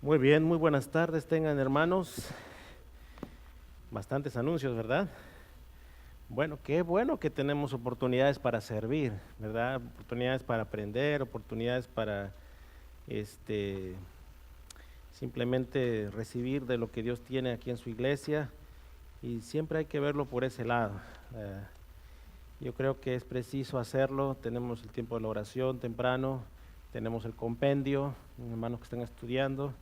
Muy bien, muy buenas tardes tengan hermanos. Bastantes anuncios, ¿verdad? Bueno, qué bueno que tenemos oportunidades para servir, ¿verdad? Oportunidades para aprender, oportunidades para este, simplemente recibir de lo que Dios tiene aquí en su iglesia y siempre hay que verlo por ese lado. Eh, yo creo que es preciso hacerlo. Tenemos el tiempo de la oración temprano, tenemos el compendio, hermanos que están estudiando.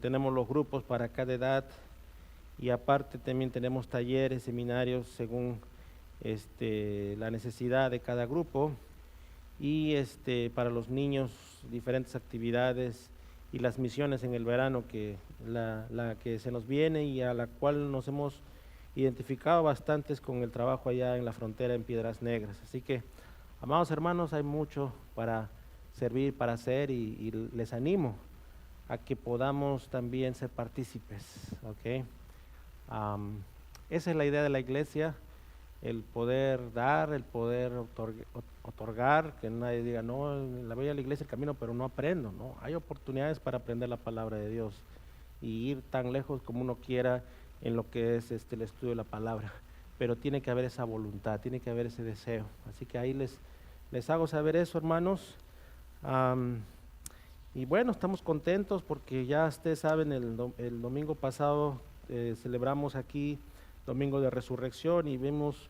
Tenemos los grupos para cada edad y aparte también tenemos talleres, seminarios según la necesidad de cada grupo y para los niños diferentes actividades y las misiones en el verano que la que se nos viene y a la cual nos hemos identificado bastantes con el trabajo allá en la frontera en Piedras Negras. Así que, amados hermanos, hay mucho para servir, para hacer y les animo a que podamos también ser partícipes, ¿ok? Esa es la idea de la iglesia, el poder dar, el poder otorgar, que nadie diga, no, la voy a la iglesia el camino, pero no aprendo, ¿no? Hay oportunidades para aprender la palabra de Dios y ir tan lejos como uno quiera en lo que es el estudio de la palabra, pero tiene que haber esa voluntad, tiene que haber ese deseo. Así que ahí les hago saber eso, hermanos. Y bueno, estamos contentos porque ya ustedes saben, el domingo pasado celebramos aquí Domingo de Resurrección y vimos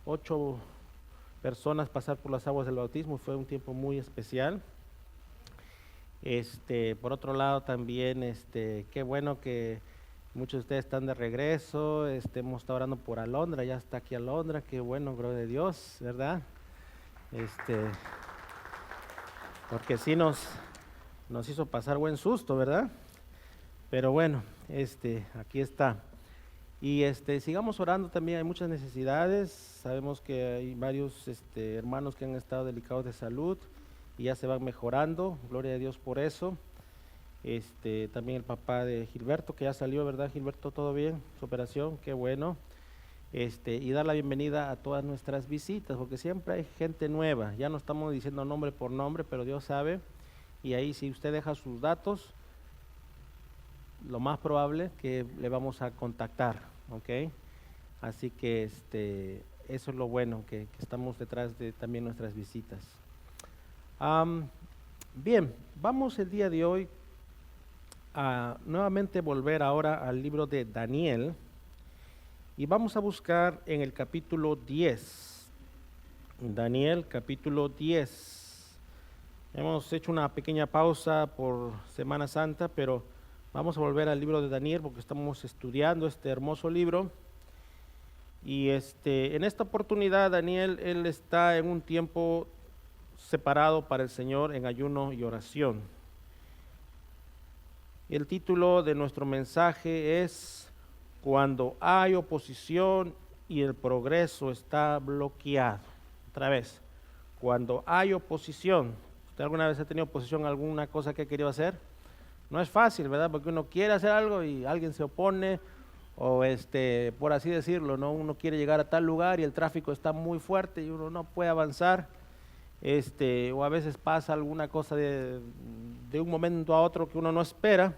8 personas pasar por las aguas del bautismo. Fue un tiempo muy especial. Por otro lado también, qué bueno que muchos de ustedes están de regreso. Hemos estado orando por Alondra, ya está aquí Alondra, qué bueno, gloria a Dios, ¿verdad? Porque sí nos hizo pasar buen susto, ¿verdad? Pero bueno, aquí está. Y sigamos orando también, hay muchas necesidades. Sabemos que hay varios hermanos que han estado delicados de salud y ya se van mejorando, gloria a Dios por eso. También el papá de Gilberto, que ya salió, ¿verdad, Gilberto? ¿Todo bien? Su operación, qué bueno. Y dar la bienvenida a todas nuestras visitas, porque siempre hay gente nueva. Ya no estamos diciendo nombre por nombre, pero Dios sabe. Y ahí si usted deja sus datos, lo más probable que le vamos a contactar, ¿ok? Así que eso es lo bueno, que estamos detrás de también nuestras visitas. Bien, vamos el día de hoy a nuevamente volver ahora al libro de Daniel y vamos a buscar en el capítulo 10. Daniel capítulo 10. Hemos hecho una pequeña pausa por Semana Santa, pero vamos a volver al libro de Daniel porque estamos estudiando este hermoso libro. Y en esta oportunidad Daniel, él está en un tiempo separado para el Señor en ayuno y oración. Y el título de nuestro mensaje es Cuando hay oposición y el progreso está bloqueado. Otra vez, cuando hay oposición. ¿Usted alguna vez ha tenido oposición a alguna cosa que ha querido hacer? No es fácil, ¿verdad? Porque uno quiere hacer algo y alguien se opone, o por así decirlo, ¿no? Uno quiere llegar a tal lugar y el tráfico está muy fuerte y uno no puede avanzar, o a veces pasa alguna cosa de un momento a otro que uno no espera.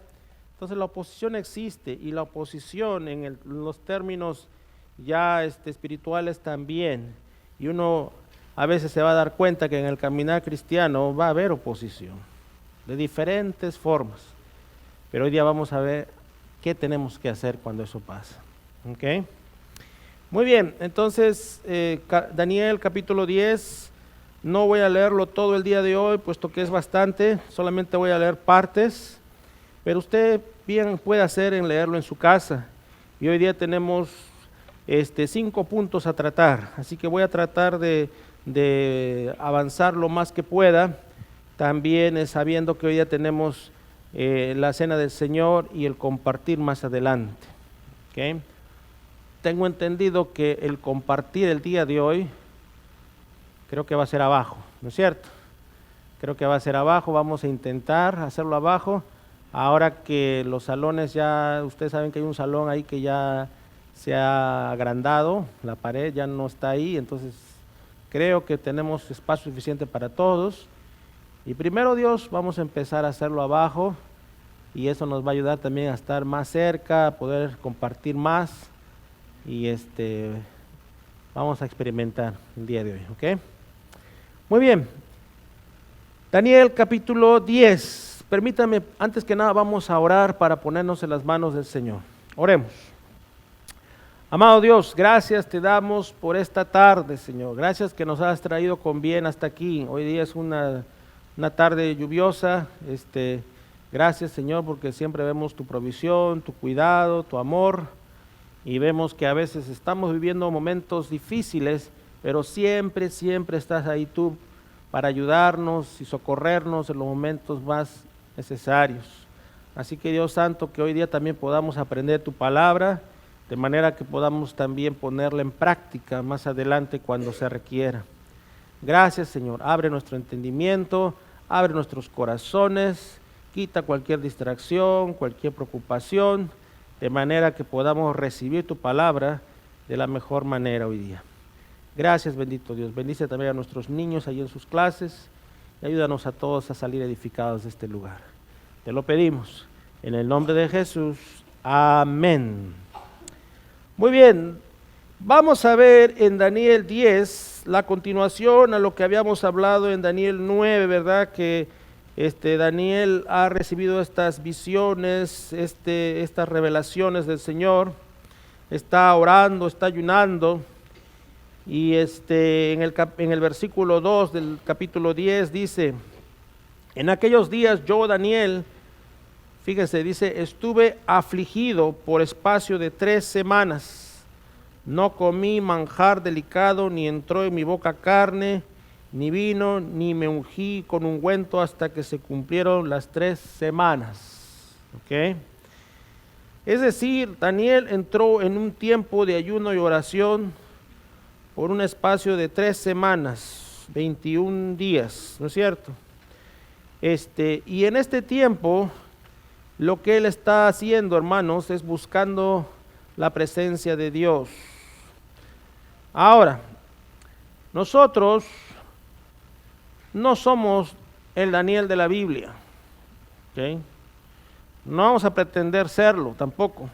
Entonces la oposición existe y la oposición en los términos ya espirituales también. Y uno a veces se va a dar cuenta que en el caminar cristiano va a haber oposición de diferentes formas. Pero hoy día vamos a ver qué tenemos que hacer cuando eso pasa. ¿Okay? Muy bien, entonces Daniel capítulo 10, no voy a leerlo todo el día de hoy, puesto que es bastante, solamente voy a leer partes, pero usted bien puede hacer en leerlo en su casa. Y hoy día tenemos 5 puntos a tratar, así que voy a tratar de avanzar lo más que pueda, también sabiendo que hoy día tenemos la cena del Señor y el compartir más adelante. ¿Okay? Tengo entendido que el compartir el día de hoy creo que va a ser abajo, ¿no es cierto? Creo que va a ser abajo, vamos a intentar hacerlo abajo. Ahora que los salones ya, ustedes saben que hay un salón ahí que ya se ha agrandado, la pared ya no está ahí, entonces creo que tenemos espacio suficiente para todos. Y primero Dios, vamos a empezar a hacerlo abajo y eso nos va a ayudar también a estar más cerca, a poder compartir más y vamos a experimentar el día de hoy, ¿ok? Muy bien, Daniel capítulo 10, permítame, antes que nada vamos a orar para ponernos en las manos del Señor. Oremos. Amado Dios, gracias te damos por esta tarde, Señor. Gracias que nos has traído con bien hasta aquí. Hoy día es una tarde lluviosa. Gracias, Señor, porque siempre vemos tu provisión, tu cuidado, tu amor. Y vemos que a veces estamos viviendo momentos difíciles, pero siempre, siempre estás ahí tú para ayudarnos y socorrernos en los momentos más necesarios. Así que Dios Santo, que hoy día también podamos aprender tu palabra, de manera que podamos también ponerla en práctica más adelante cuando se requiera. Gracias, Señor. Abre nuestro entendimiento, abre nuestros corazones, quita cualquier distracción, cualquier preocupación, de manera que podamos recibir tu palabra de la mejor manera hoy día. Gracias, bendito Dios. Bendice también a nuestros niños allí en sus clases y ayúdanos a todos a salir edificados de este lugar. Te lo pedimos en el nombre de Jesús. Amén. Muy bien, vamos a ver en Daniel 10 la continuación a lo que habíamos hablado en Daniel 9, ¿verdad? Que Daniel ha recibido estas visiones, estas revelaciones del Señor, está orando, está ayunando, y en el versículo 2 del capítulo 10 dice: en aquellos días yo, Daniel, fíjense, dice, estuve afligido por espacio de 3 semanas. No comí manjar delicado, ni entró en mi boca carne, ni vino, ni me ungí con ungüento hasta que se cumplieron las 3 semanas. ¿Ok? Es decir, Daniel entró en un tiempo de ayuno y oración por un espacio de 3 semanas, 21 días, ¿no es cierto? Y en este tiempo, lo que él está haciendo, hermanos, es buscando la presencia de Dios. Ahora, nosotros no somos el Daniel de la Biblia, ¿ok? No vamos a pretender serlo tampoco,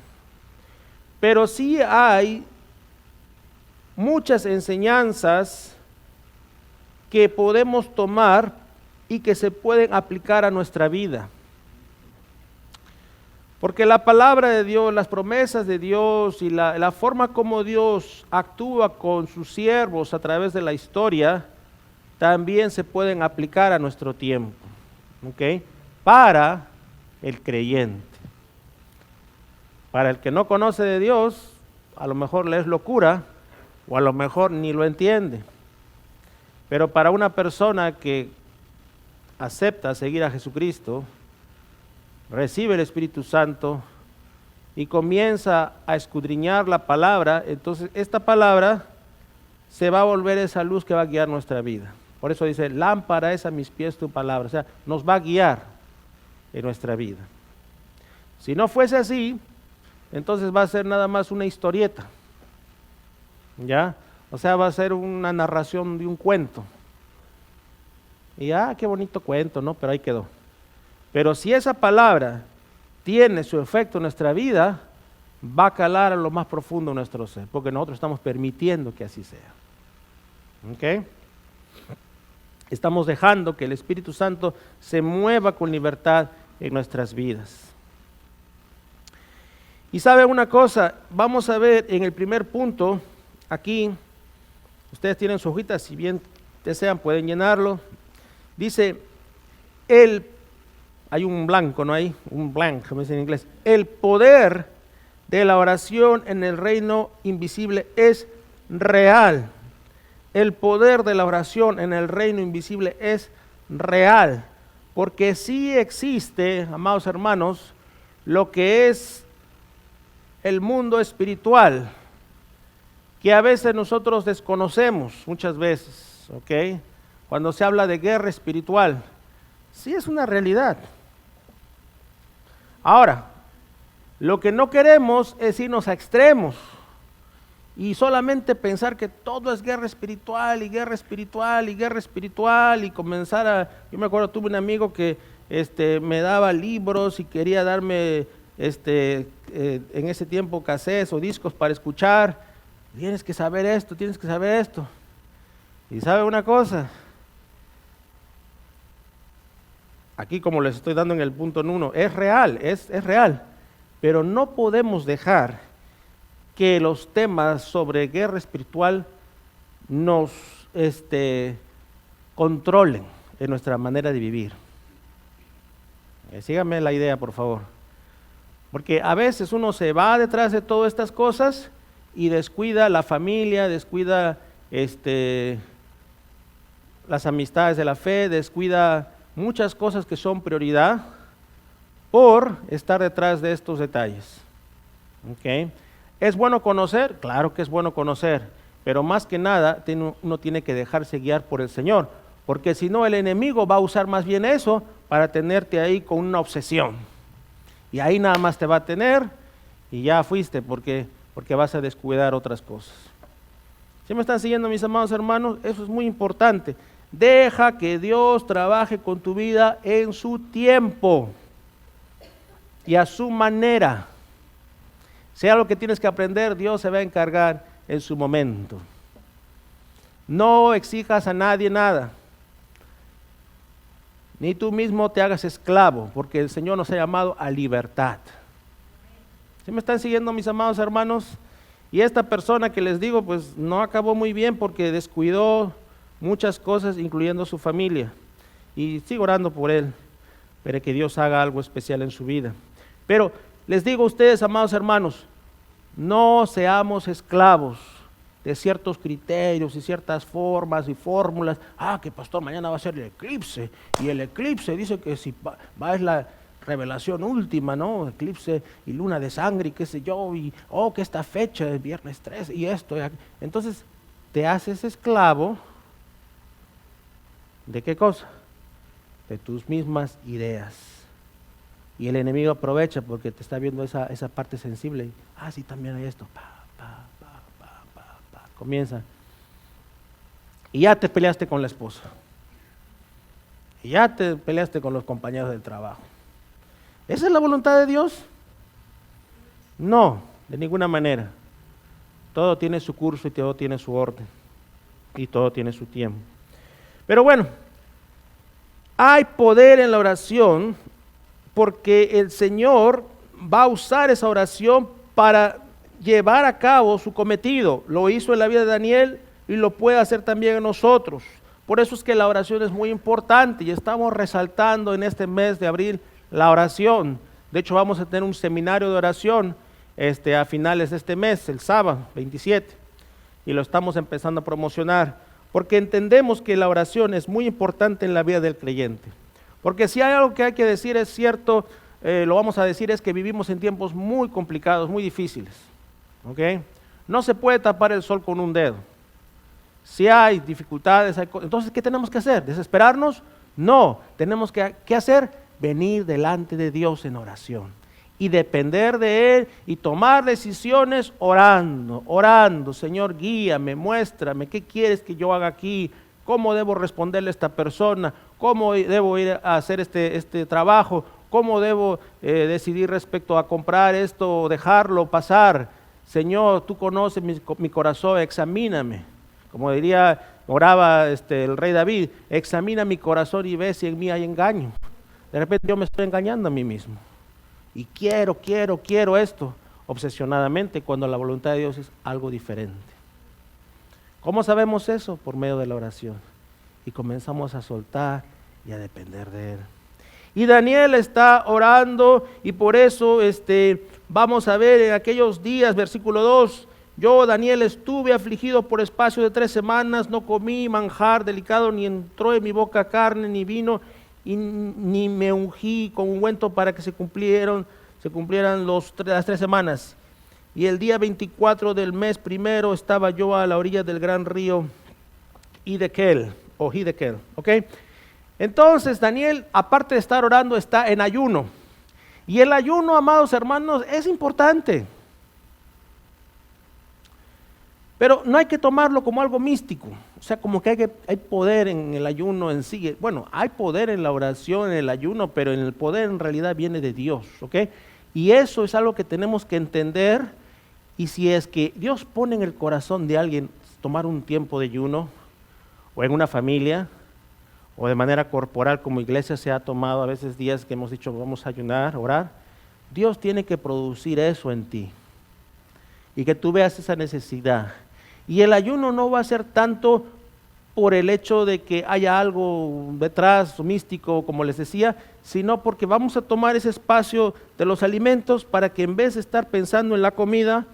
pero sí hay muchas enseñanzas que podemos tomar y que se pueden aplicar a nuestra vida. Porque la palabra de Dios, las promesas de Dios y la forma como Dios actúa con sus siervos a través de la historia, también se pueden aplicar a nuestro tiempo, ¿ok? Para el creyente. Para el que no conoce de Dios, a lo mejor le es locura, o a lo mejor ni lo entiende. Pero para una persona que acepta seguir a Jesucristo, recibe el Espíritu Santo y comienza a escudriñar la palabra, entonces esta palabra se va a volver esa luz que va a guiar nuestra vida. Por eso dice, lámpara es a mis pies tu palabra, o sea, nos va a guiar en nuestra vida. Si no fuese así, entonces va a ser nada más una historieta, ¿ya? O sea, va a ser una narración de un cuento. Y qué bonito cuento, ¿no? Pero ahí quedó. Pero si esa palabra tiene su efecto en nuestra vida, va a calar a lo más profundo de nuestro ser, porque nosotros estamos permitiendo que así sea. ¿Ok? Estamos dejando que el Espíritu Santo se mueva con libertad en nuestras vidas. Y sabe una cosa, vamos a ver en el primer punto, aquí, ustedes tienen su hojita, si bien desean pueden llenarlo. Dice, hay un blanco, ¿no hay? Un blank, como dice en inglés. El poder de la oración en el reino invisible es real. El poder de la oración en el reino invisible es real. Porque sí existe, amados hermanos, lo que es el mundo espiritual, que a veces nosotros desconocemos, muchas veces, ¿ok? Cuando se habla de guerra espiritual, sí es una realidad. Ahora, lo que no queremos es irnos a extremos y solamente pensar que todo es guerra espiritual y guerra espiritual y guerra espiritual y comenzar a... Yo me acuerdo, tuve un amigo que me daba libros y quería darme en ese tiempo cassettes o discos para escuchar. Tienes que saber esto, tienes que saber esto. Y sabe una cosa, aquí como les estoy dando en el punto 1, es real, es real, pero no podemos dejar que los temas sobre guerra espiritual nos controlen en nuestra manera de vivir. Síganme la idea, por favor. Porque a veces uno se va detrás de todas estas cosas y descuida la familia, descuida las amistades de la fe, descuida muchas cosas que son prioridad por estar detrás de estos detalles. ¿Okay? ¿Es bueno conocer? Claro que es bueno conocer, pero más que nada uno tiene que dejarse guiar por el Señor, porque si no el enemigo va a usar más bien eso para tenerte ahí con una obsesión. Y ahí nada más te va a tener y ya fuiste porque vas a descuidar otras cosas. ¿Sí me están siguiendo, mis amados hermanos? Eso es muy importante. Deja que Dios trabaje con tu vida en su tiempo y a su manera. Sea lo que tienes que aprender, Dios se va a encargar en su momento. No exijas a nadie nada. Ni tú mismo te hagas esclavo, porque el Señor nos ha llamado a libertad. ¿Sí me están siguiendo, mis amados hermanos? Y esta persona que les digo, pues no acabó muy bien porque descuidó muchas cosas, incluyendo su familia. Y sigo orando por él, para que Dios haga algo especial en su vida. Pero les digo a ustedes, amados hermanos, no seamos esclavos de ciertos criterios y ciertas formas y fórmulas. Que pastor, mañana va a ser el eclipse, y el eclipse dice que si va es la revelación última, ¿no? Eclipse y luna de sangre y qué sé yo, y que esta fecha es viernes 3 y esto. Entonces te haces esclavo ¿de qué cosa? De tus mismas ideas. Y el enemigo aprovecha porque te está viendo esa parte sensible. Sí, también hay esto. Comienza. Y ya te peleaste con la esposa. Y ya te peleaste con los compañeros del trabajo. ¿Esa es la voluntad de Dios? No, de ninguna manera. Todo tiene su curso y todo tiene su orden. Y todo tiene su tiempo. Pero bueno, hay poder en la oración porque el Señor va a usar esa oración para llevar a cabo su cometido. Lo hizo en la vida de Daniel y lo puede hacer también en nosotros. Por eso es que la oración es muy importante y estamos resaltando en este mes de abril la oración. De hecho, vamos a tener un seminario de oración a finales de este mes, el sábado 27, y lo estamos empezando a promocionar, porque entendemos que la oración es muy importante en la vida del creyente. Porque si hay algo que hay que decir, es cierto, lo vamos a decir, es que vivimos en tiempos muy complicados, muy difíciles. ¿Okay? No se puede tapar el sol con un dedo. Si hay dificultades, entonces ¿qué tenemos que hacer? ¿Desesperarnos? No, tenemos que hacer, venir delante de Dios en oración y depender de Él y tomar decisiones orando. Señor, guíame, muéstrame, ¿qué quieres que yo haga aquí? ¿Cómo debo responderle a esta persona? ¿Cómo debo ir a hacer este trabajo? ¿Cómo debo decidir respecto a comprar esto o dejarlo pasar? Señor, tú conoces mi corazón, examíname. Como oraba el rey David, examina mi corazón y ve si en mí hay engaño. De repente yo me estoy engañando a mí mismo. Y quiero esto obsesionadamente, cuando la voluntad de Dios es algo diferente. ¿Cómo sabemos eso? Por medio de la oración. Y comenzamos a soltar y a depender de Él. Y Daniel está orando y por eso vamos a ver en aquellos días, versículo 2, yo, Daniel, estuve afligido por espacio de 3 semanas, no comí manjar delicado, ni entró en mi boca carne, ni vino, y ni me ungí con ungüento para que se cumplieran las 3 semanas. Y el día 24 del mes primero estaba yo a la orilla del gran río Hiddekel, ¿ok? Entonces Daniel, aparte de estar orando, está en ayuno. Y el ayuno, amados hermanos, es importante. Pero no hay que tomarlo como algo místico. sea, como que hay poder en el ayuno en sí. Bueno, hay poder en la oración, en el ayuno, pero en el poder en realidad viene de Dios, ¿ok? Y eso es algo que tenemos que entender. Y si es que Dios pone en el corazón de alguien tomar un tiempo de ayuno, o en una familia, o de manera corporal como iglesia se ha tomado a veces días que hemos dicho vamos a ayunar, orar, Dios tiene que producir eso en ti. Y que tú veas esa necesidad. Y el ayuno no va a ser tanto por el hecho de que haya algo detrás místico, como les decía, sino porque vamos a tomar ese espacio de los alimentos para que en vez de estar pensando en la comida,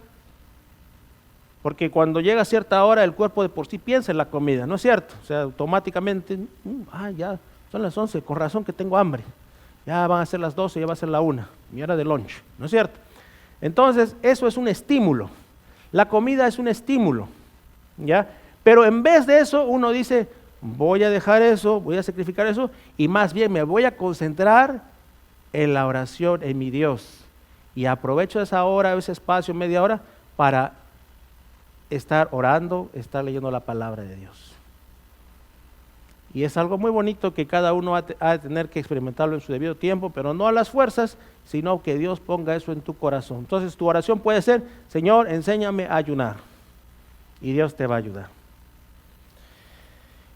porque cuando llega cierta hora el cuerpo de por sí piensa en la comida, ¿no es cierto? O sea, automáticamente, ya son las 11, con razón que tengo hambre, ya van a ser las 12, ya va a ser la 1, mi hora de lunch, ¿no es cierto? Entonces, eso es un estímulo, la comida es un estímulo, ¿ya? Pero en vez de eso, uno dice, voy a dejar eso, voy a sacrificar eso, y más bien me voy a concentrar en la oración, en mi Dios. Y aprovecho esa hora, ese espacio, media hora, para estar orando, estar leyendo la palabra de Dios. Y es algo muy bonito que cada uno ha de tener que experimentarlo en su debido tiempo, pero no a las fuerzas, sino que Dios ponga eso en tu corazón. Entonces tu oración puede ser, Señor, enséñame a ayunar. Y Dios te va a ayudar.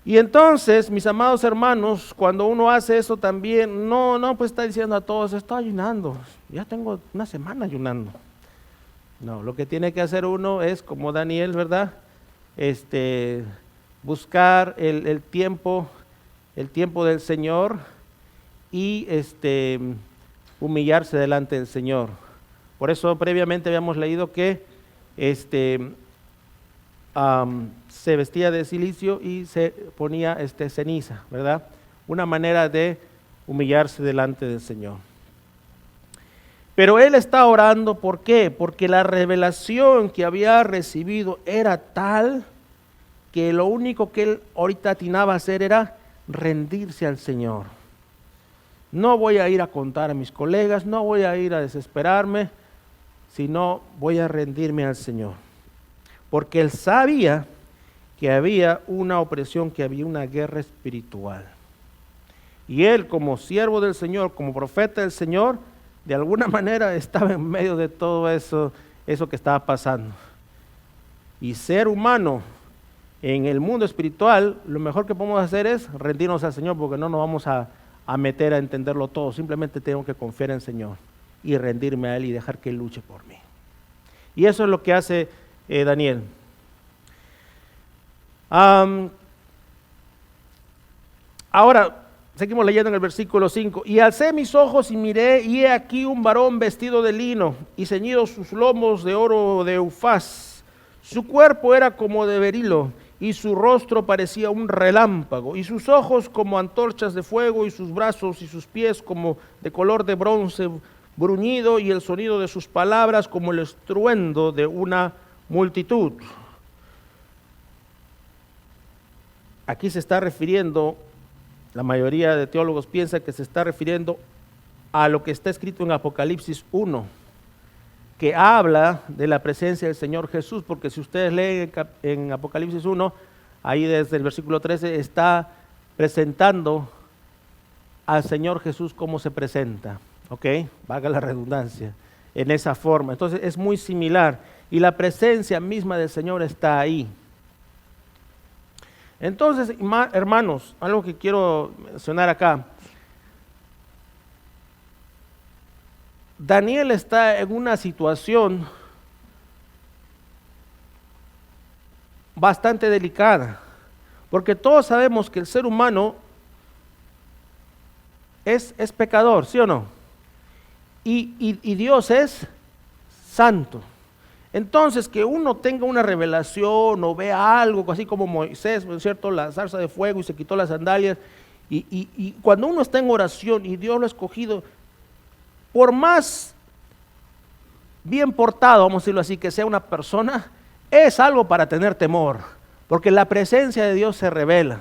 Y entonces, mis amados hermanos, cuando uno hace eso también, pues está diciendo a todos, estoy ayunando, ya tengo una semana ayunando. No, lo que tiene que hacer uno es, como Daniel, ¿verdad? Buscar el tiempo del Señor y humillarse delante del Señor. Por eso previamente habíamos leído que se vestía de cilicio y se ponía ceniza, ¿verdad? Una manera de humillarse delante del Señor. Pero él está orando, ¿por qué? Porque la revelación que había recibido era tal que lo único que él ahorita atinaba a hacer era rendirse al Señor. No voy a ir a contar a mis colegas, no voy a ir a desesperarme, sino voy a rendirme al Señor. Porque él sabía que había una opresión, que había una guerra espiritual. Y él, como siervo del Señor, como profeta del Señor, de alguna manera estaba en medio de todo eso que estaba pasando. Y ser humano en el mundo espiritual, lo mejor que podemos hacer es rendirnos al Señor, porque no nos vamos a meter a entenderlo todo. Simplemente tengo que confiar en el Señor y rendirme a Él y dejar que Él luche por mí. Y eso es lo que hace Daniel. Ahora, seguimos leyendo en el versículo 5. Y alcé mis ojos y miré, y he aquí un varón vestido de lino, y ceñidos sus lomos de oro de Ufaz. Su cuerpo era como de berilo, y su rostro parecía un relámpago, y sus ojos como antorchas de fuego, y sus brazos y sus pies como de color de bronce bruñido, y el sonido de sus palabras como el estruendo de una multitud. Aquí se está refiriendo, la mayoría de teólogos piensa que se está refiriendo a lo que está escrito en Apocalipsis 1, que habla de la presencia del Señor Jesús, porque si ustedes leen en Apocalipsis 1, ahí desde el versículo 13 está presentando al Señor Jesús como se presenta, ¿ok? Valga la redundancia, en esa forma. Entonces es muy similar, y la presencia misma del Señor está ahí. Entonces, hermanos, algo que quiero mencionar acá. Daniel está en una situación bastante delicada, porque todos sabemos que el ser humano es pecador, ¿sí o no? Y Dios es santo. Entonces, que uno tenga una revelación o vea algo, así como Moisés, ¿no es cierto?, la zarza de fuego y se quitó las sandalias, y cuando uno está en oración y Dios lo ha escogido, por más bien portado, vamos a decirlo así, que sea una persona, es algo para tener temor, porque la presencia de Dios se revela.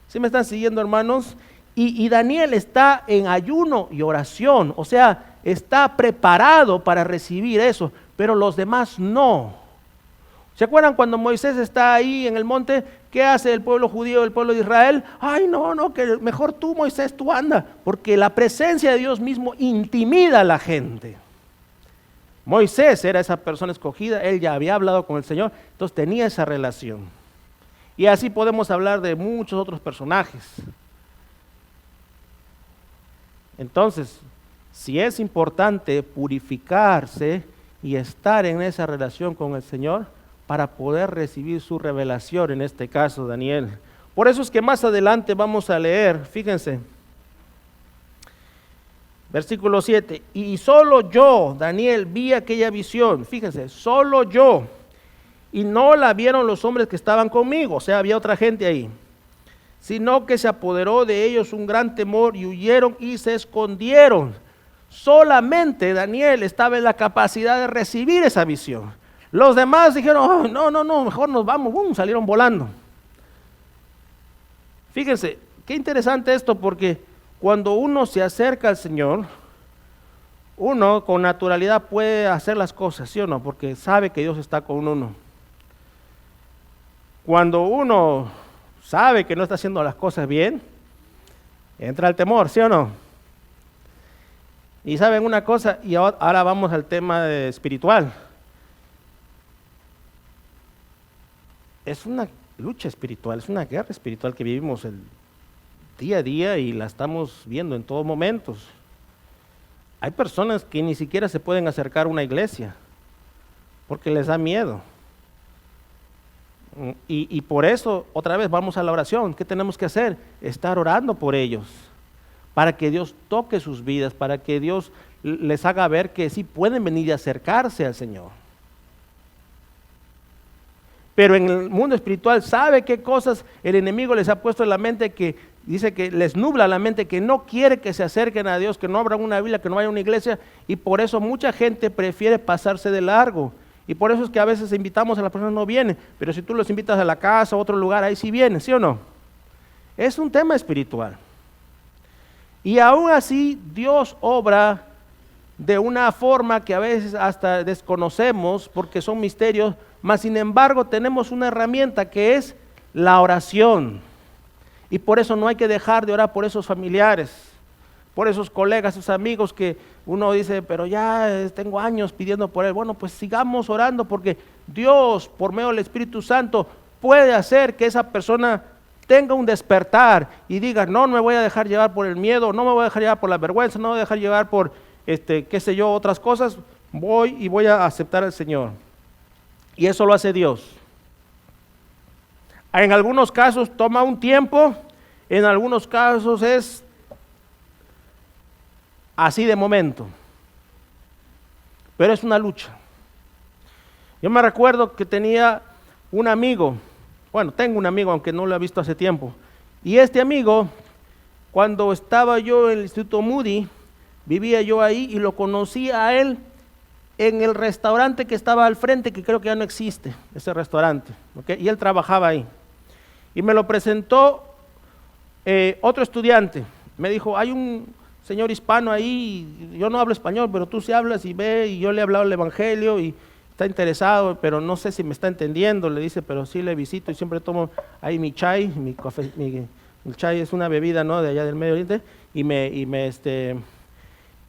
¿Sí me están siguiendo, hermanos? Y Daniel está en ayuno y oración, o sea, está preparado para recibir eso, pero los demás no. ¿Se acuerdan cuando Moisés está ahí en el monte? ¿Qué hace el pueblo judío, el pueblo de Israel? Ay, no, que mejor tú, Moisés, tú anda, porque la presencia de Dios mismo intimida a la gente. Moisés era esa persona escogida, él ya había hablado con el Señor, entonces tenía esa relación. Y así podemos hablar de muchos otros personajes. Entonces, si es importante purificarse y estar en esa relación con el Señor para poder recibir su revelación, en este caso Daniel. Por eso es que más adelante vamos a leer, fíjense, versículo 7, y solo yo, Daniel, vi aquella visión, fíjense, solo yo, y no la vieron los hombres que estaban conmigo, o sea, había otra gente ahí, sino que se apoderó de ellos un gran temor y huyeron y se escondieron. Solamente Daniel estaba en la capacidad de recibir esa visión. Los demás dijeron, oh, no, mejor nos vamos, salieron volando. Fíjense, qué interesante esto, porque cuando uno se acerca al Señor, uno con naturalidad puede hacer las cosas, ¿sí o no? Porque sabe que Dios está con uno. Cuando uno sabe que no está haciendo las cosas bien, entra el temor, ¿sí o no? Y saben una cosa, y ahora vamos al tema espiritual. Es una lucha espiritual, es una guerra espiritual que vivimos el día a día y la estamos viendo en todos momentos. Hay personas que ni siquiera se pueden acercar a una iglesia porque les da miedo. Y por eso, otra vez, vamos a la oración. ¿Qué tenemos que hacer? Estar orando por ellos, para que Dios toque sus vidas, para que Dios les haga ver que sí pueden venir y acercarse al Señor. Pero en el mundo espiritual, ¿sabe qué cosas el enemigo les ha puesto en la mente? Que dice que les nubla la mente, que no quiere que se acerquen a Dios, que no abran una Biblia, que no vayan a una iglesia, y por eso mucha gente prefiere pasarse de largo. Y por eso es que a veces invitamos a las personas, no vienen, pero si tú los invitas a la casa, a otro lugar, ahí sí vienen, ¿sí o no? Es un tema espiritual. Y aún así, Dios obra de una forma que a veces hasta desconocemos, porque son misterios, mas sin embargo tenemos una herramienta que es la oración. Y por eso no hay que dejar de orar por esos familiares, por esos colegas, esos amigos que uno dice, pero ya tengo años pidiendo por él. Bueno, pues sigamos orando, porque Dios, por medio del Espíritu Santo, puede hacer que esa persona tenga un despertar y diga, no me voy a dejar llevar por el miedo, no me voy a dejar llevar por la vergüenza, no me voy a dejar llevar por, qué sé yo, otras cosas, voy a aceptar al Señor. Y eso lo hace Dios. En algunos casos toma un tiempo, en algunos casos es así de momento, pero es una lucha. Yo me recuerdo que tenía un amigo, tengo un amigo, aunque no lo he visto hace tiempo, y este amigo, cuando estaba yo en el Instituto Moody, vivía yo ahí y lo conocí a él en el restaurante que estaba al frente, que creo que ya no existe, ese restaurante, ¿okay? Y él trabajaba ahí. Y me lo presentó otro estudiante. Me dijo, hay un señor hispano ahí, yo no hablo español, pero tú sí hablas y ve, y yo le he hablado el evangelio y está interesado, pero no sé si me está entendiendo. Le dice, pero sí le visito y siempre tomo ahí mi chai, mi café, el chai es una bebida, ¿no?, de allá del Medio Oriente,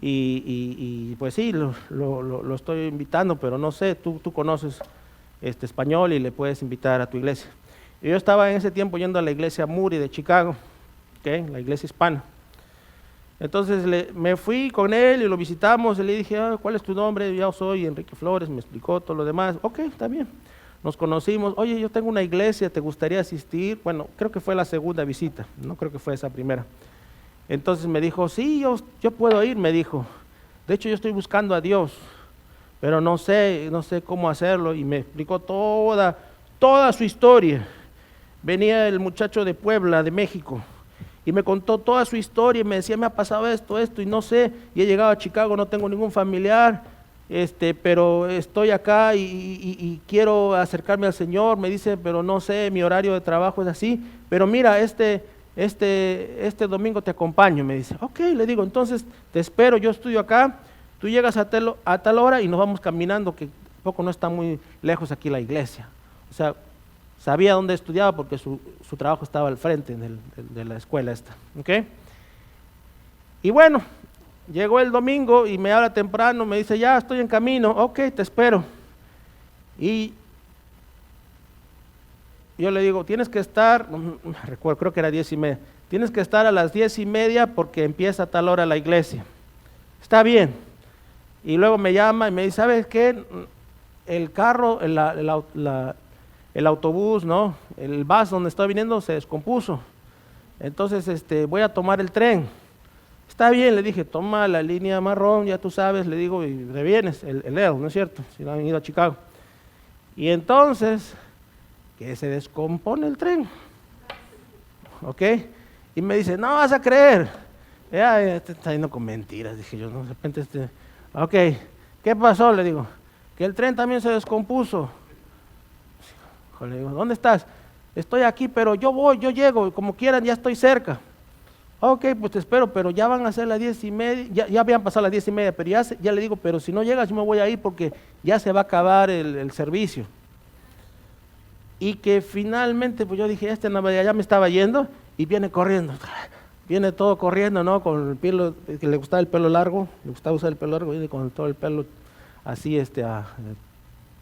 y pues sí, lo estoy invitando, pero no sé, tú conoces español y le puedes invitar a tu iglesia. Y yo estaba en ese tiempo yendo a la iglesia Moody de Chicago, ¿okay?, la iglesia hispana. Entonces me fui con él y lo visitamos, y le dije, ¿cuál es tu nombre? Yo soy Enrique Flores, me explicó todo lo demás. Ok, está bien. Nos conocimos, oye, yo tengo una iglesia, ¿te gustaría asistir? Bueno, creo que fue la segunda visita, no creo que fue esa primera. Entonces me dijo, sí, yo puedo ir, me dijo. De hecho, yo estoy buscando a Dios, pero no sé cómo hacerlo, y me explicó toda su historia. Venía el muchacho de Puebla, de México, y me contó toda su historia y me decía, me ha pasado esto, y no sé, y he llegado a Chicago, no tengo ningún familiar, pero estoy acá y quiero acercarme al Señor. Me dice, pero no sé, mi horario de trabajo es así, pero mira, este domingo te acompaño, me dice. Ok, le digo, entonces te espero, yo estudio acá, tú llegas a tal hora y nos vamos caminando, que tampoco no está muy lejos aquí la iglesia. O sea, sabía dónde estudiaba porque su trabajo estaba al frente de la escuela esta. ¿Okay? Y bueno, llegó el domingo y me habla temprano, me dice, ya estoy en camino, ok, te espero. Y yo le digo, tienes que estar, recuerdo, creo que era 10:30, tienes que estar a las 10:30 porque empieza a tal hora la iglesia. Está bien. Y luego me llama y me dice, ¿sabes qué? El carro, el autobús, ¿no? El bus donde estoy viniendo se descompuso. Entonces voy a tomar el tren. Está bien, le dije, toma la línea marrón, ya tú sabes, le digo, y te vienes, el L, ¿no es cierto? Si no han ido a Chicago. Y entonces, que se descompone el tren. ¿Ok? Y me dice, no vas a creer. Ya está yendo con mentiras, dije yo, ¿no? De repente ok, ¿qué pasó? Le digo, que el tren también se descompuso. Le digo, ¿dónde estás? Estoy aquí, pero yo llego, como quieran, ya estoy cerca. Ok, pues te espero, pero ya van a ser las 10:30, ya habían pasado las 10:30, pero ya le digo, pero si no llegas yo me voy a ir porque ya se va a acabar el servicio. Y que finalmente, pues yo dije, ya me estaba yendo y viene corriendo. Viene todo corriendo, ¿no? Con el pelo, que le gustaba el pelo largo, le gustaba usar el pelo largo, viene con todo el pelo así,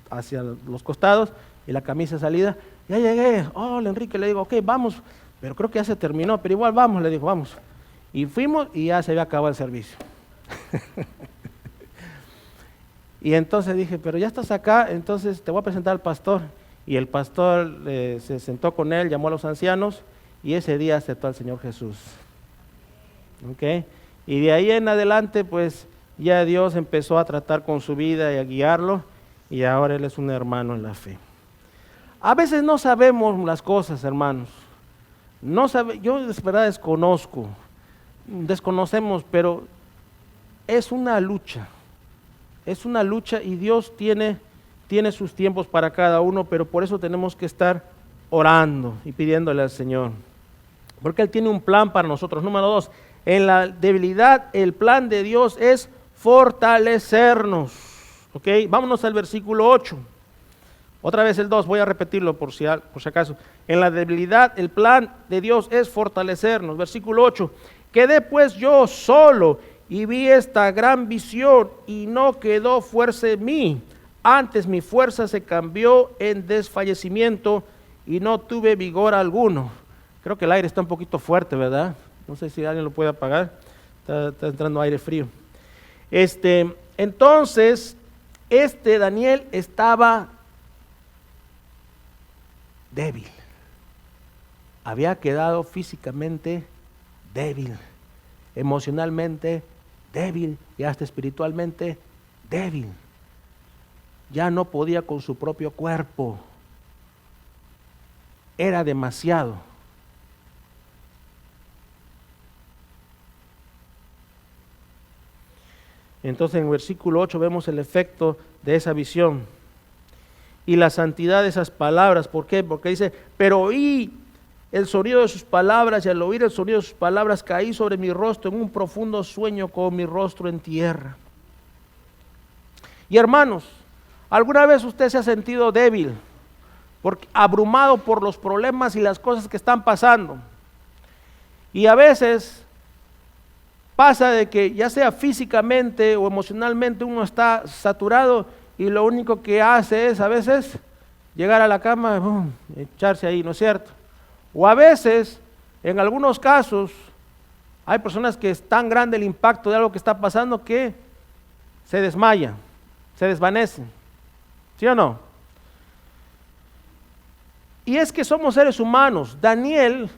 hacia los costados y la camisa salida. Ya llegué, hola Enrique, le digo, ok, vamos, pero creo que ya se terminó, pero igual vamos, le digo, vamos. Y fuimos y ya se había acabado el servicio. Y entonces dije, pero ya estás acá, entonces te voy a presentar al pastor. Y el pastor se sentó con él, llamó a los ancianos y ese día aceptó al Señor Jesús. ¿Okay? Y de ahí en adelante, pues ya Dios empezó a tratar con su vida y a guiarlo y ahora él es un hermano en la fe. A veces no sabemos las cosas, hermanos. Yo de verdad desconocemos, pero es una lucha y Dios tiene sus tiempos para cada uno, pero por eso tenemos que estar orando y pidiéndole al Señor, porque Él tiene un plan para nosotros. Número 2, en la debilidad el plan de Dios es fortalecernos. ¿Ok? Vámonos al versículo 8. Otra vez el 2, voy a repetirlo por si acaso. En la debilidad el plan de Dios es fortalecernos. Versículo 8. Quedé pues yo solo y vi esta gran visión y no quedó fuerza en mí. Antes mi fuerza se cambió en desfallecimiento y no tuve vigor alguno. Creo que el aire está un poquito fuerte, ¿verdad? No sé si alguien lo puede apagar. Está entrando aire frío. Entonces, Daniel estaba débil. Había quedado físicamente débil, emocionalmente débil y hasta espiritualmente débil. Ya no podía con su propio cuerpo. Era demasiado. Entonces en el versículo 8 vemos el efecto de esa visión y la santidad de esas palabras. ¿Por qué? Porque dice, pero oí el sonido de sus palabras y al oír el sonido de sus palabras caí sobre mi rostro en un profundo sueño con mi rostro en tierra. Y hermanos, ¿alguna vez usted se ha sentido débil, abrumado por los problemas y las cosas que están pasando? Y a veces pasa de que ya sea físicamente o emocionalmente uno está saturado y lo único que hace es a veces llegar a la cama, echarse ahí, ¿no es cierto? O a veces, en algunos casos, hay personas que es tan grande el impacto de algo que está pasando que se desmayan, se desvanecen. ¿Sí o no? Y es que somos seres humanos. Daniel,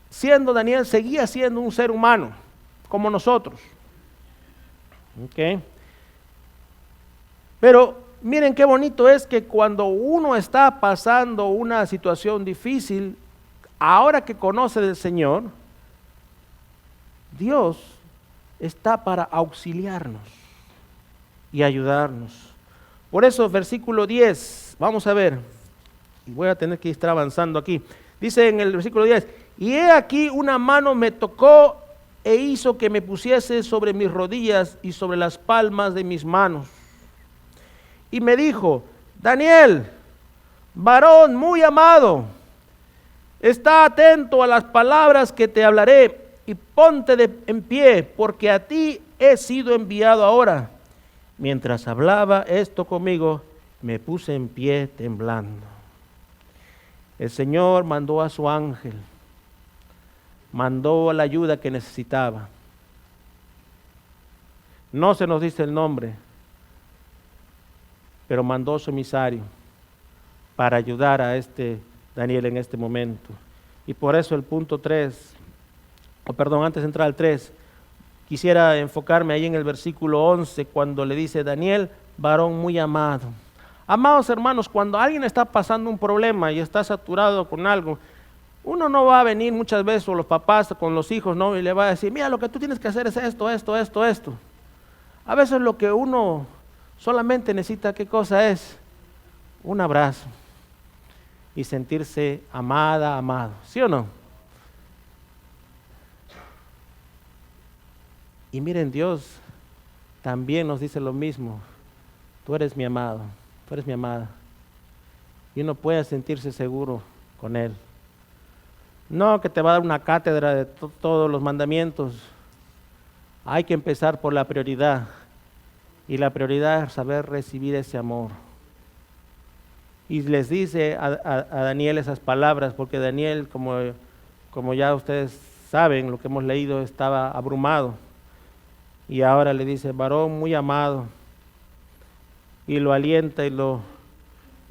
seguía siendo un ser humano, como nosotros. ¿Ok? Pero miren qué bonito es que cuando uno está pasando una situación difícil, ahora que conoce del Señor, Dios está para auxiliarnos y ayudarnos. Por eso, versículo 10, vamos a ver, y voy a tener que estar avanzando aquí. Dice en el versículo 10, y he aquí una mano me tocó e hizo que me pusiese sobre mis rodillas y sobre las palmas de mis manos. y me dijo: Daniel, varón muy amado, está atento a las palabras que te hablaré y ponte en pie, porque a ti he sido enviado ahora. Mientras hablaba esto conmigo, me puse en pie temblando. El Señor mandó a su ángel, mandó la ayuda que necesitaba. No se nos dice el nombre, pero mandó su emisario para ayudar a Daniel en este momento. Y por eso el punto 3, antes de entrar al 3, quisiera enfocarme ahí en el versículo 11, cuando le dice: Daniel, varón muy amado. Amados hermanos, cuando alguien está pasando un problema y está saturado con algo, uno no va a venir muchas veces, o los papás con los hijos, ¿no? Y le va a decir: mira, lo que tú tienes que hacer es esto. A veces lo que uno solamente necesita, ¿qué cosa es? Un abrazo y sentirse amada, amado, ¿sí o no? Y miren, Dios también nos dice lo mismo: tú eres mi amado, tú eres mi amada. Y uno puede sentirse seguro con Él. No que te va a dar una cátedra de todos los mandamientos. Hay que empezar por la prioridad. Y la prioridad es saber recibir ese amor. Y les dice a Daniel esas palabras, porque Daniel, como ya ustedes saben, lo que hemos leído, estaba abrumado. Y ahora le dice: varón muy amado. Y lo alienta y lo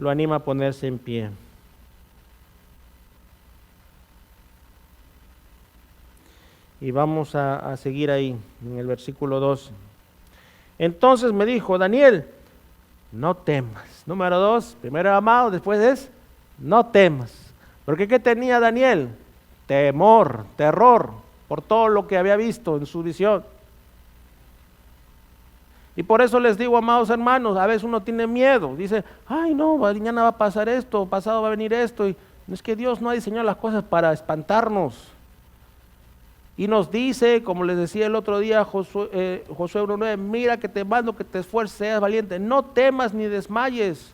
anima a ponerse en pie. Y vamos a seguir ahí, en el versículo 12. Entonces me dijo: Daniel, no temas. Número 2, primero era amado, después es no temas. Porque ¿qué tenía Daniel? Temor, terror, por todo lo que había visto en su visión. Y por eso les digo, amados hermanos, a veces uno tiene miedo, dice: ay no, mañana va a pasar esto, pasado va a venir esto. Y no, es que Dios no ha diseñado las cosas para espantarnos. Y nos dice, como les decía el otro día, Josué 1:9, mira que te mando que te esfuerces, seas valiente, no temas ni desmayes.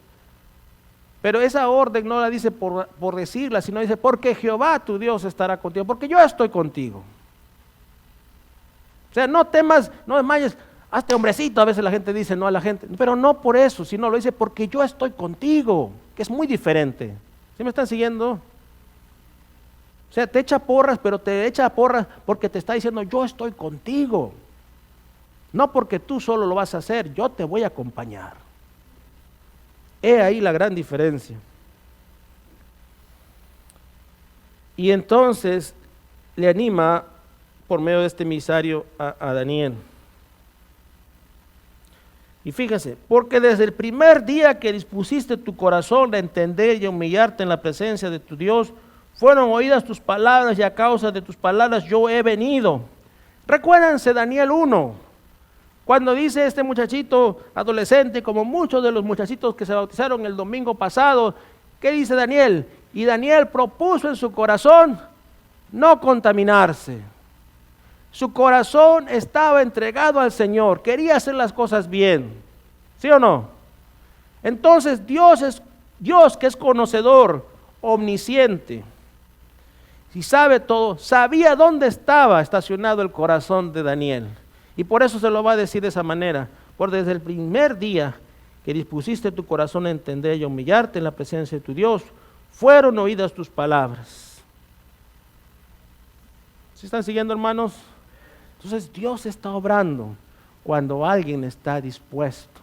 Pero esa orden no la dice por decirla, sino dice: porque Jehová tu Dios estará contigo, porque yo estoy contigo. O sea, no temas, no desmayes, hazte hombrecito, a veces la gente dice, no a la gente, pero no por eso, sino lo dice porque yo estoy contigo, que es muy diferente. ¿Sí me están siguiendo? O sea, te echa porras, pero te echa porras porque te está diciendo: yo estoy contigo. No porque tú solo lo vas a hacer, yo te voy a acompañar. He ahí la gran diferencia. Y entonces le anima por medio de este emisario a Daniel. Y fíjese: porque desde el primer día que dispusiste tu corazón a entender y a humillarte en la presencia de tu Dios, fueron oídas tus palabras, y a causa de tus palabras yo he venido. Recuérdense Daniel 1, cuando dice este muchachito adolescente, como muchos de los muchachitos que se bautizaron el domingo pasado, ¿qué dice Daniel? Y Daniel propuso en su corazón no contaminarse. Su corazón estaba entregado al Señor, quería hacer las cosas bien, ¿sí o no? Entonces Dios que es conocedor, omnisciente, y sabe todo, sabía dónde estaba estacionado el corazón de Daniel. Y por eso se lo va a decir de esa manera: por desde el primer día que dispusiste tu corazón a entender y a humillarte en la presencia de tu Dios, fueron oídas tus palabras. ¿Sí están siguiendo, hermanos? Entonces Dios está obrando cuando alguien está dispuesto.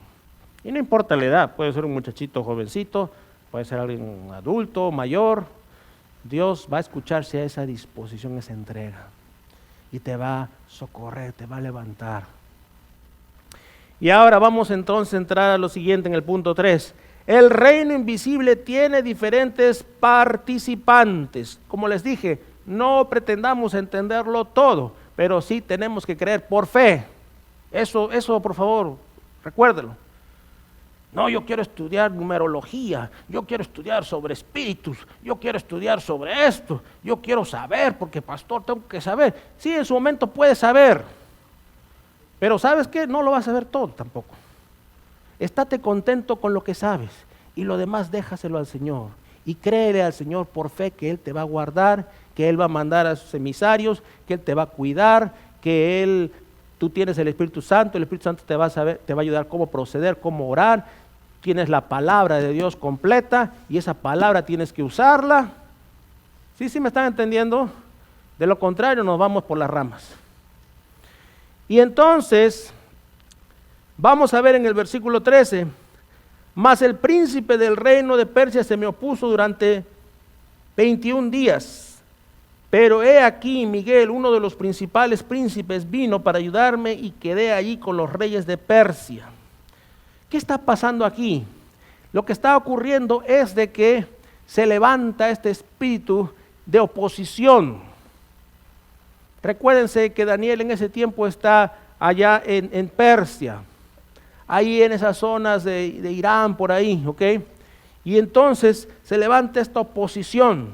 Y no importa la edad, puede ser un muchachito jovencito, puede ser alguien adulto, mayor. Dios va a escucharse a esa disposición, esa entrega, y te va a socorrer, te va a levantar. Y ahora vamos entonces a entrar a lo siguiente en el punto 3. El reino invisible tiene diferentes participantes. Como les dije, no pretendamos entenderlo todo, pero sí tenemos que creer por fe. Eso por favor, recuérdelo. No, yo quiero estudiar numerología, yo quiero estudiar sobre espíritus, yo quiero estudiar sobre esto, yo quiero saber, porque pastor, tengo que saber. Sí, en su momento puedes saber, pero ¿sabes qué? No lo vas a saber todo tampoco. Estate contento con lo que sabes y lo demás déjaselo al Señor. Y créele al Señor por fe que Él te va a guardar, que Él va a mandar a sus emisarios, que Él te va a cuidar, que tú tienes el Espíritu Santo te va a ayudar cómo proceder, cómo orar. Tienes la palabra de Dios completa y esa palabra tienes que usarla. ¿Sí me están entendiendo? De lo contrario nos vamos por las ramas. Y entonces, vamos a ver en el versículo 13, mas el príncipe del reino de Persia se me opuso durante 21 días, pero he aquí Miguel, uno de los principales príncipes, vino para ayudarme y quedé allí con los reyes de Persia. ¿Qué está pasando aquí? Lo que está ocurriendo es de que se levanta este espíritu de oposición. Recuérdense que Daniel en ese tiempo está allá en Persia, ahí en esas zonas de Irán, por ahí, ¿ok? Y entonces se levanta esta oposición,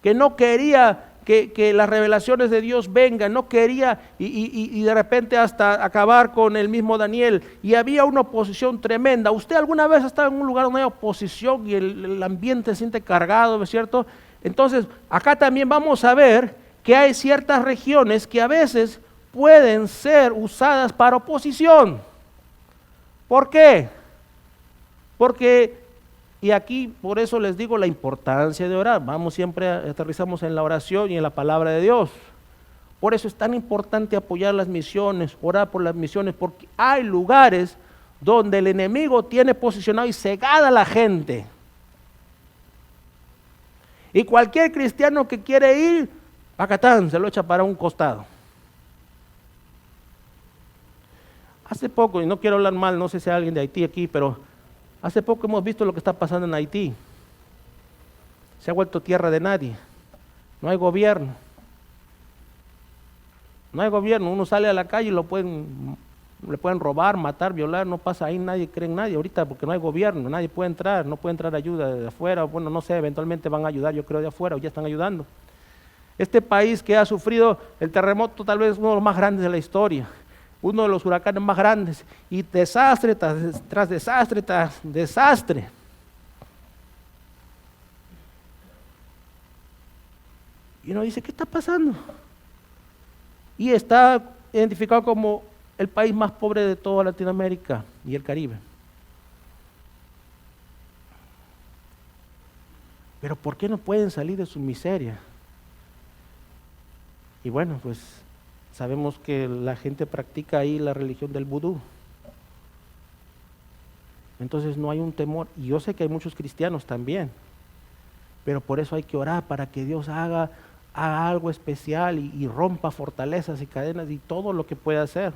que no quería que las revelaciones de Dios vengan, no quería y de repente hasta acabar con el mismo Daniel, y había una oposición tremenda. ¿Usted alguna vez ha estado en un lugar donde hay oposición y el ambiente se siente cargado, ¿no es cierto? Entonces, acá también vamos a ver que hay ciertas regiones que a veces pueden ser usadas para oposición. ¿Por qué? Porque, y aquí por eso les digo la importancia de orar. Vamos, siempre aterrizamos en la oración y en la palabra de Dios. Por eso es tan importante apoyar las misiones, orar por las misiones, porque hay lugares donde el enemigo tiene posicionado y cegada a la gente. Y cualquier cristiano que quiere ir, acatán, se lo echa para un costado. Hace poco, y no quiero hablar mal, no sé si hay alguien de Haití aquí, pero hace poco hemos visto lo que está pasando en Haití. Se ha vuelto tierra de nadie. No hay gobierno. No hay gobierno. Uno sale a la calle y le pueden robar, matar, violar, no pasa ahí, nadie cree en nadie ahorita porque no hay gobierno, nadie puede entrar, no puede entrar ayuda de afuera. Bueno, no sé, eventualmente van a ayudar, yo creo, de afuera, o ya están ayudando. Este país que ha sufrido el terremoto, tal vez uno de los más grandes de la historia, uno de los huracanes más grandes, y desastre tras desastre tras desastre. Y uno dice, ¿qué está pasando? Y está identificado como el país más pobre de toda Latinoamérica y el Caribe. Pero ¿por qué no pueden salir de su miseria? Y bueno, pues sabemos que la gente practica ahí la religión del vudú. Entonces no hay un temor, y yo sé que hay muchos cristianos también, pero por eso hay que orar para que Dios haga algo especial y rompa fortalezas y cadenas y todo lo que pueda hacer.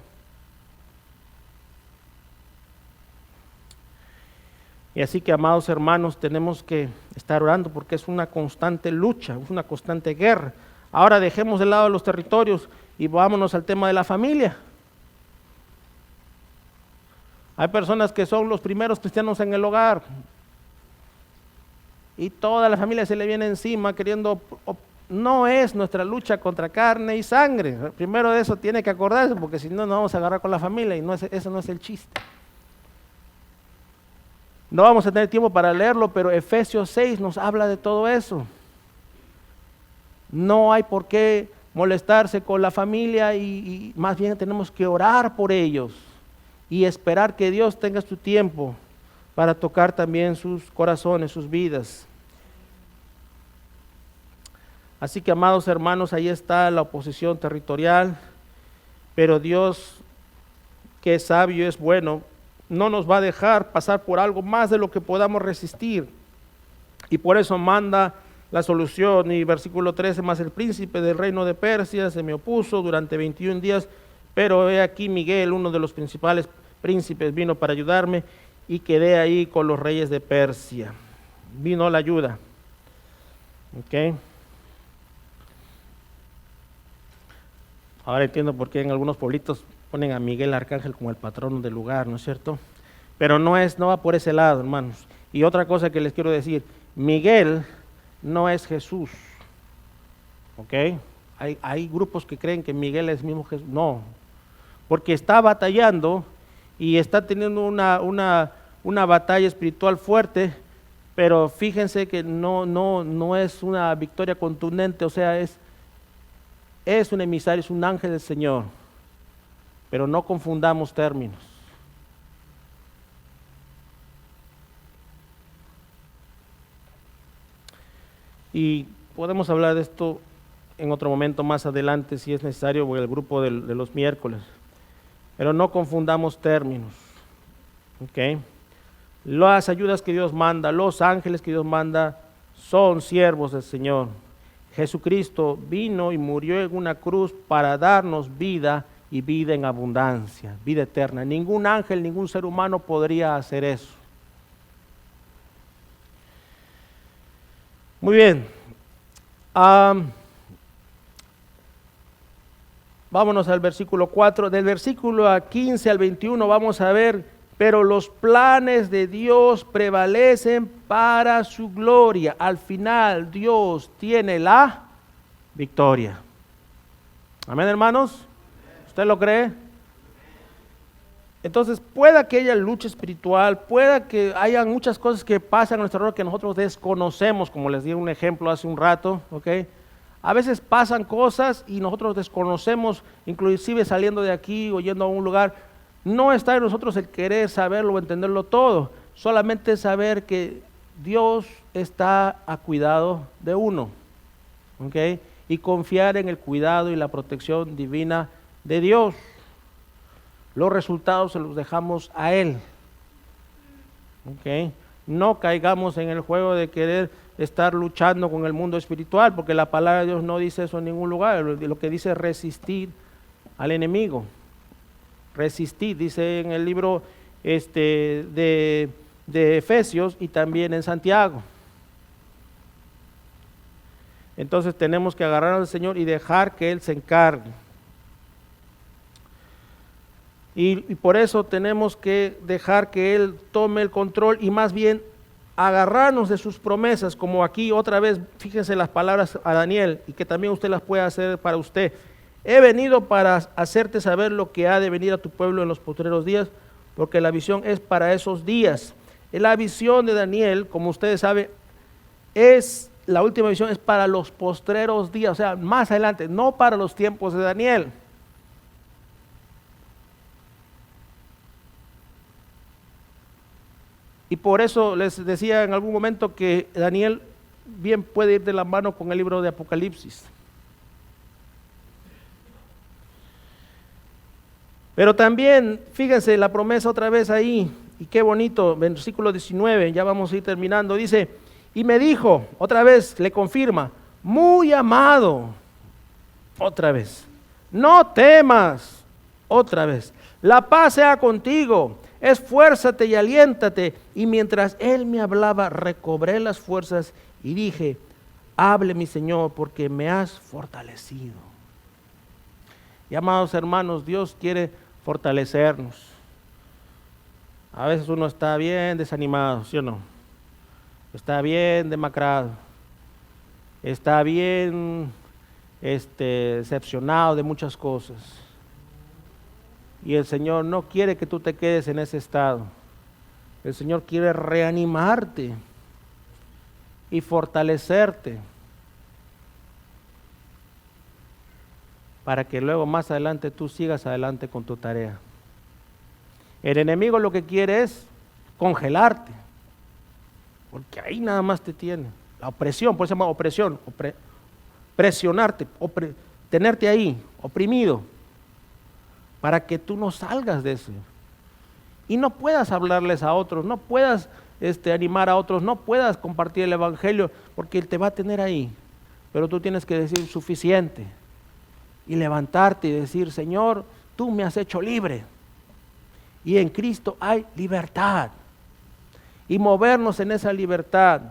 Y así que, amados hermanos, tenemos que estar orando porque es una constante lucha, es una constante guerra. Ahora dejemos de lado los territorios y vámonos al tema de la familia. Hay personas que son los primeros cristianos en el hogar y toda la familia se le viene encima queriendo. No es nuestra lucha contra carne y sangre. Primero de eso tiene que acordarse, porque si no, nos vamos a agarrar con la familia y eso no es el chiste. No vamos a tener tiempo para leerlo, pero Efesios 6 nos habla de todo eso. No hay por qué molestarse con la familia y más bien tenemos que orar por ellos y esperar que Dios tenga su tiempo para tocar también sus corazones, sus vidas. Así que, amados hermanos, ahí está la oposición territorial, pero Dios, que es sabio y es bueno, no nos va a dejar pasar por algo más de lo que podamos resistir. Y por eso manda la solución. Y versículo 13, más el príncipe del reino de Persia se me opuso durante 21 días, pero he aquí Miguel, uno de los principales príncipes, vino para ayudarme y quedé ahí con los reyes de Persia. Vino la ayuda. ¿Ok? Ahora entiendo por qué en algunos pueblitos ponen a Miguel Arcángel como el patrono del lugar, ¿no es cierto? Pero no va por ese lado, hermanos. Y otra cosa que les quiero decir, Miguel no es Jesús, ¿ok? Hay grupos que creen que Miguel es mismo Jesús. No, porque está batallando y está teniendo una batalla espiritual fuerte, pero fíjense que no es una victoria contundente, o sea, es un emisario, es un ángel del Señor, pero no confundamos términos. Y podemos hablar de esto en otro momento más adelante, si es necesario, o el grupo de los miércoles. Pero no confundamos términos. ¿Okay? Las ayudas que Dios manda, los ángeles que Dios manda, son siervos del Señor. Jesucristo vino y murió en una cruz para darnos vida y vida en abundancia, vida eterna. Ningún ángel, ningún ser humano podría hacer eso. Muy bien. Vámonos al versículo 4. Del versículo 15 al 21 vamos a ver, pero los planes de Dios prevalecen para su gloria. Al final Dios tiene la victoria. Amén, hermanos. ¿Usted lo cree? Entonces, pueda que haya lucha espiritual, pueda que haya muchas cosas que pasan a nuestro alrededor que nosotros desconocemos, como les di un ejemplo hace un rato, ¿ok? A veces pasan cosas y nosotros desconocemos, inclusive saliendo de aquí o yendo a un lugar. No está en nosotros el querer saberlo o entenderlo todo, solamente saber que Dios está a cuidado de uno, ¿ok? Y confiar en el cuidado y la protección divina de Dios. Los resultados se los dejamos a Él. ¿Okay? No caigamos en el juego de querer estar luchando con el mundo espiritual, porque la palabra de Dios no dice eso en ningún lugar. Lo que dice es resistir al enemigo. Resistir, dice en el libro de Efesios y también en Santiago. Entonces tenemos que agarrar al Señor y dejar que Él se encargue. Y por eso tenemos que dejar que Él tome el control y más bien agarrarnos de sus promesas, como aquí otra vez, fíjense las palabras a Daniel y que también usted las puede hacer para usted. He venido para hacerte saber lo que ha de venir a tu pueblo en los postreros días, porque la visión es para esos días. La visión de Daniel, como ustedes saben, la última visión es para los postreros días, o sea, más adelante, no para los tiempos de Daniel. Y por eso les decía en algún momento que Daniel bien puede ir de la mano con el libro de Apocalipsis. Pero también, fíjense, la promesa otra vez ahí, y qué bonito, versículo 19, ya vamos a ir terminando, dice, y me dijo, otra vez, le confirma, muy amado, otra vez, no temas, otra vez, la paz sea contigo, esfuérzate y aliéntate. Y mientras él me hablaba, recobré las fuerzas y dije, hable mi Señor, porque me has fortalecido. Y amados hermanos, Dios quiere fortalecernos. A veces uno está bien desanimado, ¿sí o no? Está bien demacrado, está bien decepcionado de muchas cosas. Y el Señor no quiere que tú te quedes en ese estado. El Señor quiere reanimarte y fortalecerte para que luego más adelante tú sigas adelante con tu tarea. El enemigo lo que quiere es congelarte, porque ahí nada más te tiene. La opresión, por eso se llama opresión, presionarte, tenerte ahí, oprimido, para que tú no salgas de eso y no puedas hablarles a otros, no puedas animar a otros, no puedas compartir el evangelio, porque Él te va a tener ahí, pero tú tienes que decir suficiente y levantarte y decir, Señor, tú me has hecho libre y en Cristo hay libertad, y movernos en esa libertad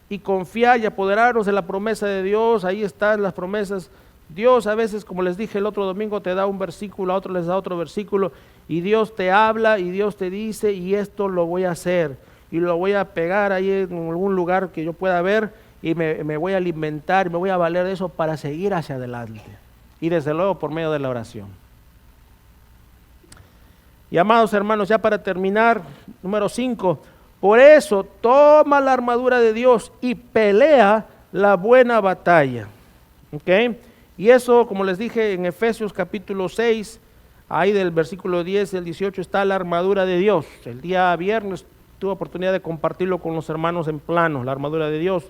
y confiar y apoderarnos de la promesa de Dios. Ahí están las promesas. Dios a veces, como les dije el otro domingo, te da un versículo, a otro les da otro versículo, y Dios te habla y Dios te dice, y esto lo voy a hacer, y lo voy a pegar ahí en algún lugar que yo pueda ver, y me voy a alimentar, me voy a valer de eso para seguir hacia adelante, y desde luego por medio de la oración. Y amados hermanos, ya para terminar, número 5, por eso toma la armadura de Dios y pelea la buena batalla. ¿Ok? Y eso, como les dije en Efesios capítulo 6, ahí del versículo 10 al 18 está la armadura de Dios. El día viernes tuve oportunidad de compartirlo con los hermanos en plano, la armadura de Dios.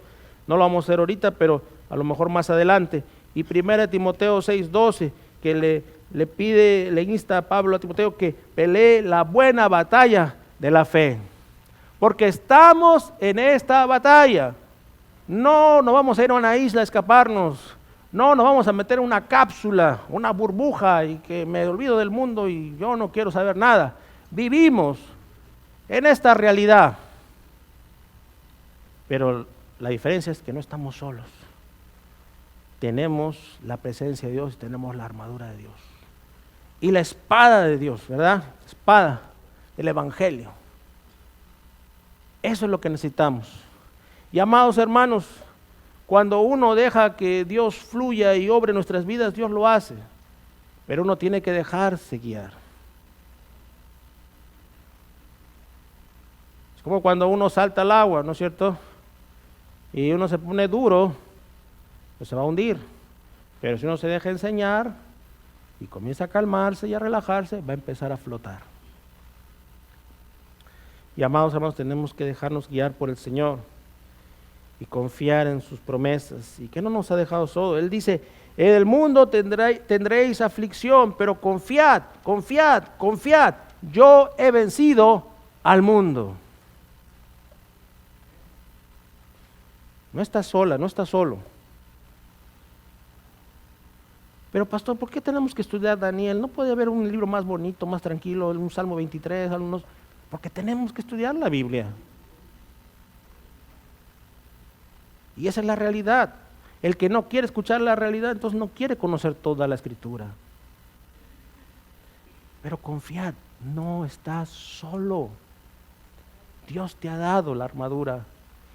No lo vamos a hacer ahorita, pero a lo mejor más adelante. Y 1 Timoteo 6:12, que le insta a Pablo a Timoteo que pelee la buena batalla de la fe. Porque estamos en esta batalla. No nos vamos a ir a una isla a escaparnos. No nos vamos a meter en una cápsula, una burbuja y que me olvido del mundo y yo no quiero saber nada. Vivimos en esta realidad. Pero la diferencia es que no estamos solos. Tenemos la presencia de Dios y tenemos la armadura de Dios. Y la espada de Dios, ¿verdad? Espada del Evangelio. Eso es lo que necesitamos. Y amados hermanos, cuando uno deja que Dios fluya y obre nuestras vidas, Dios lo hace. Pero uno tiene que dejarse guiar. Es como cuando uno salta al agua, ¿no es cierto? Y uno se pone duro, pues se va a hundir. Pero si uno se deja enseñar y comienza a calmarse y a relajarse, va a empezar a flotar. Y amados hermanos, tenemos que dejarnos guiar por el Señor y confiar en sus promesas, y que no nos ha dejado solo. Él dice, en el mundo tendréis aflicción, pero confiad, confiad, confiad, yo he vencido al mundo. No estás sola, no estás solo. Pero pastor, ¿por qué tenemos que estudiar Daniel? ¿No puede haber un libro más bonito, más tranquilo, un Salmo 23, algunos? Porque tenemos que estudiar la Biblia. Y esa es la realidad. El que no quiere escuchar la realidad, entonces no quiere conocer toda la Escritura. Pero confiad, no estás solo. Dios te ha dado la armadura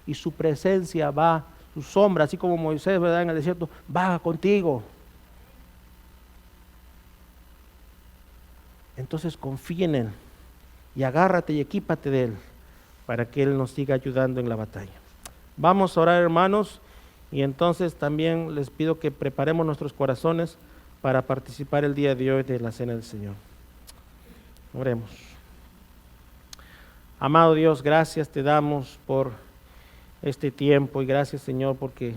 y su presencia va, su sombra, así como Moisés, ¿verdad? En el desierto, va contigo. Entonces confía en Él y agárrate y equípate de Él para que Él nos siga ayudando en la batalla. Vamos a orar, hermanos, y entonces también les pido que preparemos nuestros corazones para participar el día de hoy de la Cena del Señor. Oremos. Amado Dios, gracias te damos por este tiempo y gracias, Señor, porque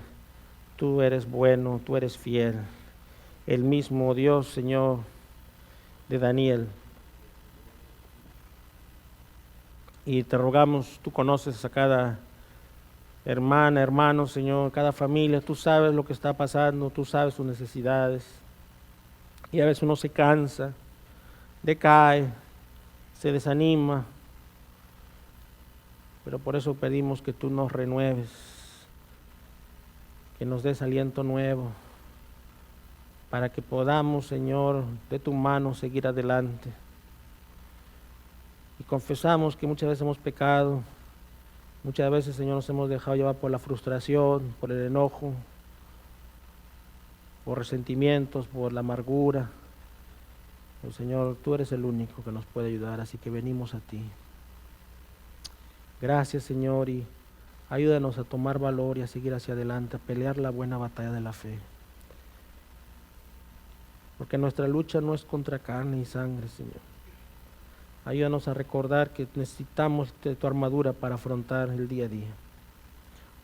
tú eres bueno, tú eres fiel. El mismo Dios, Señor, de Daniel. Y te rogamos, tú conoces a cada hermana, hermano, Señor, cada familia, tú sabes lo que está pasando, tú sabes sus necesidades. Y a veces uno se cansa, decae, se desanima. Pero por eso pedimos que tú nos renueves, que nos des aliento nuevo, para que podamos, Señor, de tu mano seguir adelante. Y confesamos que muchas veces hemos pecado, muchas veces, Señor, nos hemos dejado llevar por la frustración, por el enojo, por resentimientos, por la amargura. Pero, Señor, tú eres el único que nos puede ayudar, así que venimos a ti. Gracias, Señor, y ayúdanos a tomar valor y a seguir hacia adelante, a pelear la buena batalla de la fe. Porque nuestra lucha no es contra carne y sangre, Señor. Ayúdanos a recordar que necesitamos de tu armadura para afrontar el día a día,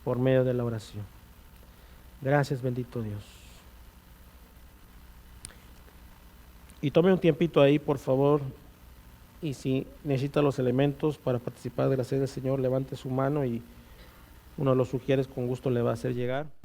por medio de la oración. Gracias, bendito Dios. Y tome un tiempito ahí, por favor, y si necesita los elementos para participar de la cena del Señor, levante su mano y uno de los sugieres con gusto le va a hacer llegar.